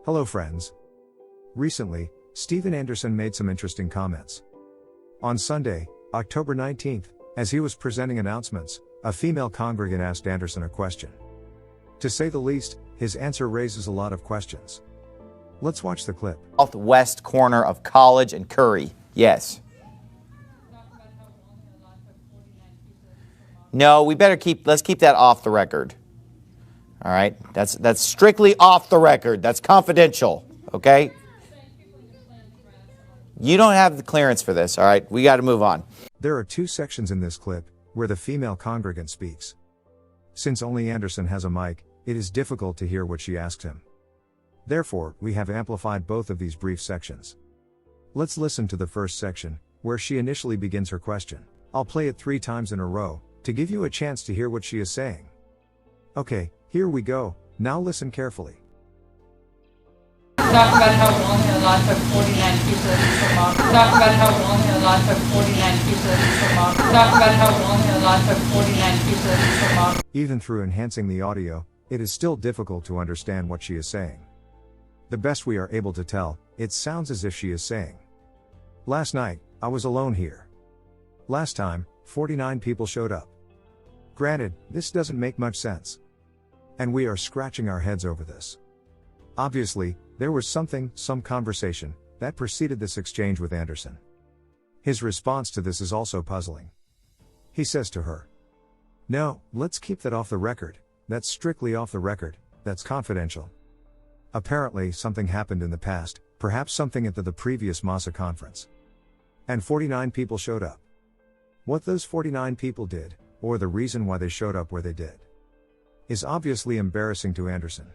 Hello friends. Recently, Steven Anderson made some interesting comments. On Sunday, October 19th, as he was presenting announcements, a female congregant asked Anderson a question. To say the least, his answer raises a lot of questions. Let's watch the clip. Southwest corner of College and Curry. Yes. No, let's keep that off the record. All right? That's strictly off the record. That's confidential, okay? You don't have the clearance for this, all right? We got to move on. There are two sections in this clip where the female congregant speaks. Since only Anderson has a mic, it is difficult to hear what she asked him. Therefore, we have amplified both of these brief sections. Let's listen to the first section, where she initially begins her question. I'll play it 3 times in a row, to give you a chance to hear what she is saying. Okay, here we go, now listen carefully. Talk about how we only allowed to have 49 pieces of these per month. Talk about how we only allowed to have 49 pieces of these per month. Talk about how we only allowed to have 49 pieces of these per month. Even through enhancing the audio, it is still difficult to understand what she is saying. The best we are able to tell, it sounds as if she is saying, "Last night, I was alone here. Last time, 49 people showed up." Granted, this doesn't make much sense. And we are scratching our heads over this. Obviously, there was some conversation, that preceded this exchange with Anderson. His response to this is also puzzling. He says to her, "No, let's keep that off the record, that's strictly off the record, that's confidential." Apparently, something happened in the past, perhaps something at the previous Masa conference. And 49 people showed up. What those 49 people did, or the reason why they showed up where they did, is obviously embarrassing to Anderson.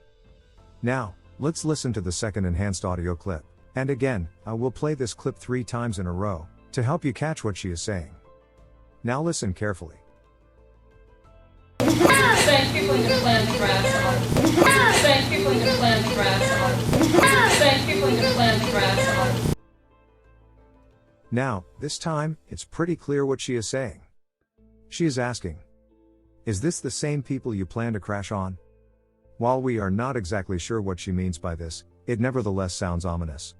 Now, let's listen to the second enhanced audio clip. And again, I will play this clip 3 times in a row, to help you catch what she is saying. Now listen carefully. Thank people in your plan to grass on. Thank people in your plan to grass on. Thank people in your plan to grass on. Now, this time, it's pretty clear what she is saying. She is asking, is this the same people you plan to crash on? While we are not exactly sure what she means by this, it nevertheless sounds ominous.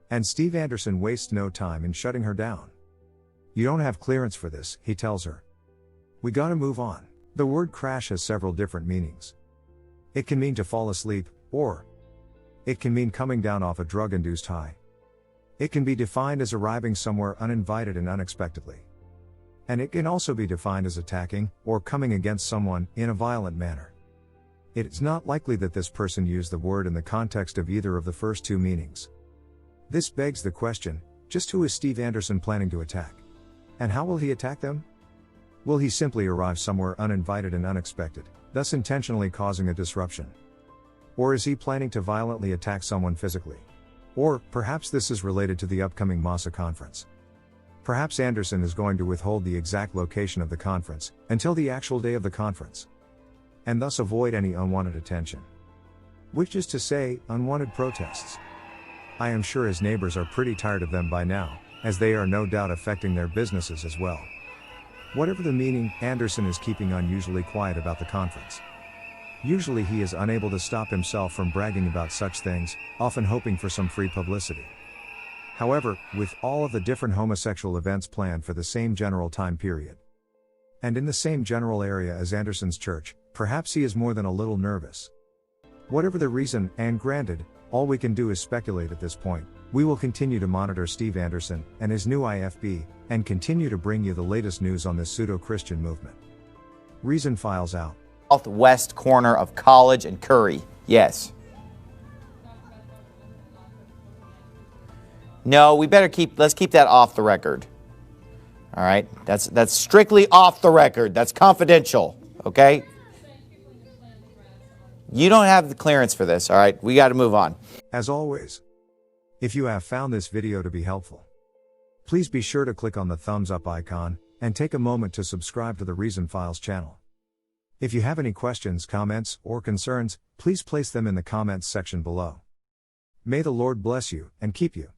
And Steve Anderson wastes no time in shutting her down. You don't have clearance for this, he tells her. We gotta move on. The word crash has several different meanings. It can mean to fall asleep, or it can mean coming down off a drug-induced high. It can be defined as arriving somewhere uninvited and unexpectedly. And it can also be defined as attacking, or coming against someone, in a violent manner. It is not likely that this person used the word in the context of either of the first 2 meanings. This begs the question, just who is Steve Anderson planning to attack? And how will he attack them? Will he simply arrive somewhere uninvited and unexpected, thus intentionally causing a disruption? Or is he planning to violently attack someone physically? Or, perhaps this is related to the upcoming Masa conference. Perhaps Anderson is going to withhold the exact location of the conference, until the actual day of the conference. And thus avoid any unwanted attention. Which is to say, unwanted protests. I am sure his neighbors are pretty tired of them by now, as they are no doubt affecting their businesses as well. Whatever the meaning, Anderson is keeping unusually quiet about the conference. Usually he is unable to stop himself from bragging about such things, often hoping for some free publicity. However, with all of the different homosexual events planned for the same general time period, and in the same general area as Anderson's church, perhaps he is more than a little nervous. Whatever the reason, and granted, all we can do is speculate at this point, we will continue to monitor Steve Anderson and his new IFB, and continue to bring you the latest news on this pseudo-Christian movement. Reason files out. Southwest corner of College and Curry. Yes. No, let's keep that off the record. All right? That's strictly off the record. That's confidential, okay? You don't have the clearance for this, all right? We got to move on. As always, if you have found this video to be helpful, please be sure to click on the thumbs up icon, and take a moment to subscribe to the Reason Files channel. If you have any questions, comments, or concerns, please place them in the comments section below. May the Lord bless you, and keep you.